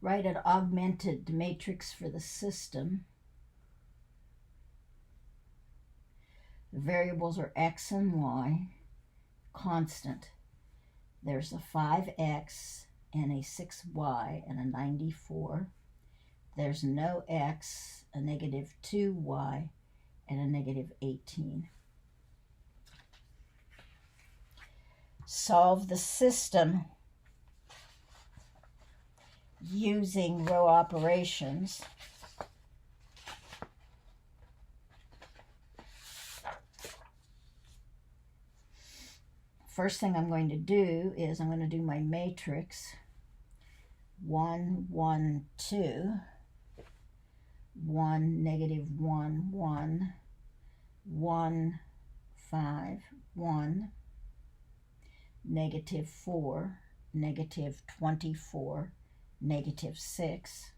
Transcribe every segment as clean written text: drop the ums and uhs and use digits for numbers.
write an augmented matrix for the system. The variables are x and y, constant. There's a 5x and a 6y and a 94. There's no x, a negative 2y, and a negative 18. Solve the system using row operations. First thing I'm going to do is I'm going to do my matrix 1, 1, 2, 1, negative 1, 1, 1, 5, 1, negative 4, negative 24, negative 6.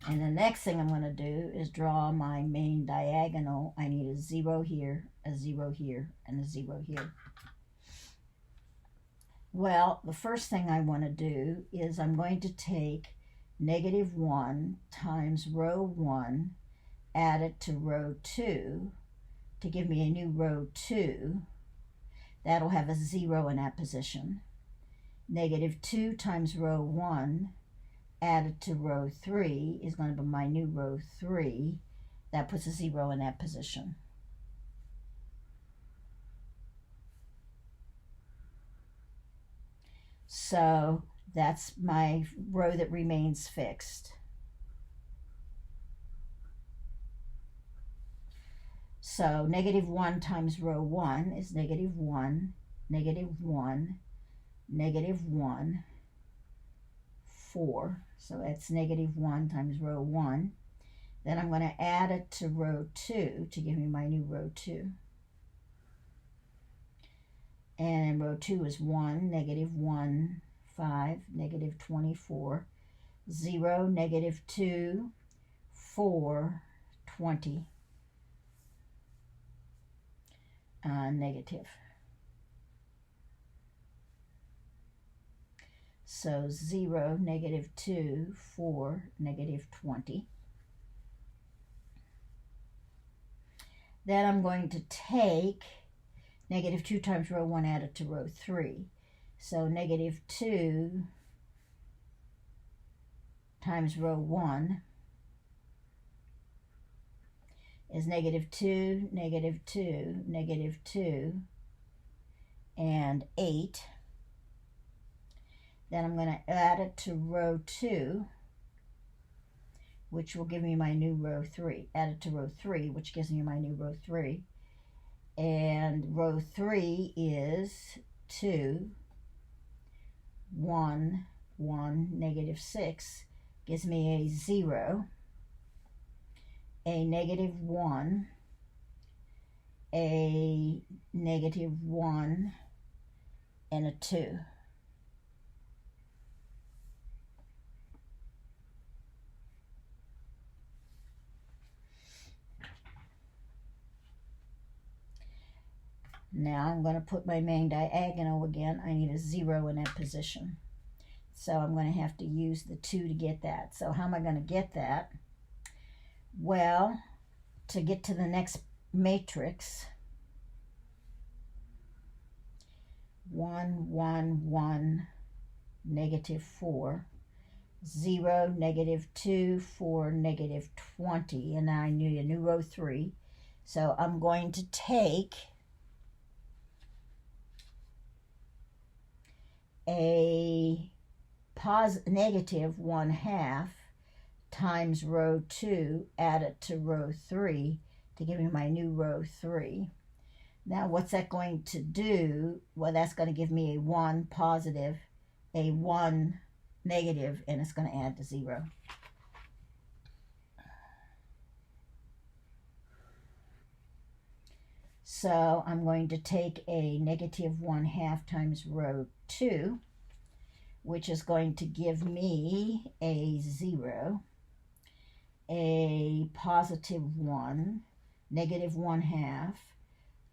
And the next thing I'm going to do is draw my main diagonal. I need a 0 here, a 0 here, and a 0 here. Well, the first thing I want to do is I'm going to take negative 1 times row 1, add it to row 2 to give me a new row 2. That'll have a 0 in that position. Negative 2 times row 1, added to row 3 is going to be my new row 3. That puts a 0 in that position. So that's my row that remains fixed. So negative 1 times row 1 is negative 1, negative 1, negative 1, 4. So that's negative 1 times row 1. Then I'm going to add it to row 2 to give me my new row 2. And row 2 is 1, negative 1, 5, negative 24, 0, negative 2, 4, 20, negative. So 0, negative 2, 4, negative 20. Then I'm going to take negative 2 times row 1 added to row 3. So negative 2 times row 1 is negative 2, negative 2, negative 2, and 8. Then I'm going to add it to row 2, which will give me my new row 3. Add it to row 3, which gives me my new row 3. And row 3 is 2, 1, 1, negative 6, gives me a 0, a negative 1, a negative 1, and a 2. Now I'm going to put my main diagonal again. I need a 0 in that position. So I'm going to have to use the 2 to get that. So how am I going to get that? Well, to get to the next matrix, 1, 1, 1, negative 4, 0, negative 2, 4, negative 20, and I need a new row 3. So I'm going to take a negative 1/2 times row 2, add it to row 3 to give me my new row 3. Now what's that going to do? Well, that's going to give me a 1 positive, a 1 negative, and it's going to add to 0. So I'm going to take a negative 1/2 times row 2, which is going to give me a 0, a positive 1, negative 1/2,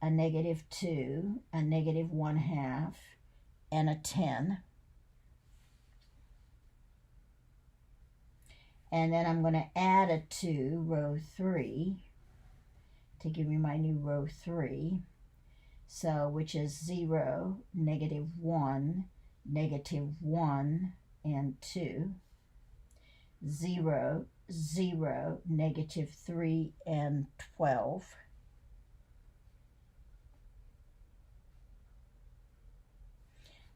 a negative 2, a negative 1/2, and a 10. And then I'm going to add it to row 3 to give me my new row 3. So, which is 0, -1, -1, and 2. 0, 0, -3, and 12.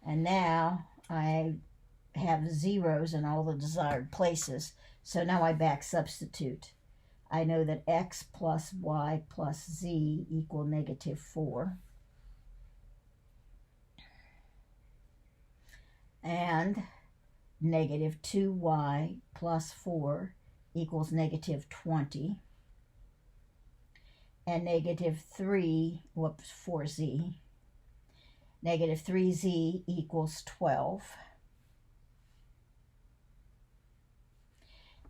And now I have zeros in all the desired places. So now I back substitute. I know that x plus y plus z equal -4. And -2y plus 4 equals -20. And -4z. -3z equals 12.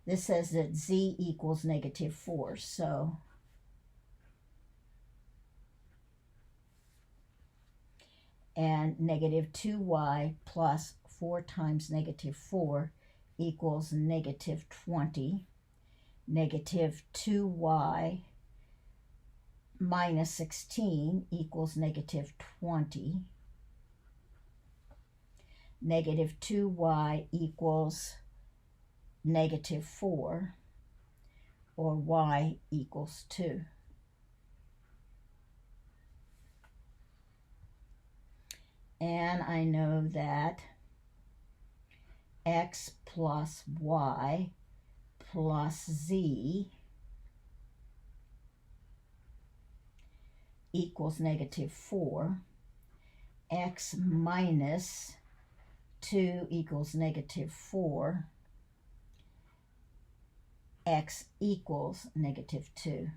This says that z equals -4, so and -2y plus 4 times -4 equals -20. -2y minus 16 equals -20. -2y equals -4, or y equals 2. And I know that x plus y plus z equals -4. X minus 2 equals -4. X equals -2.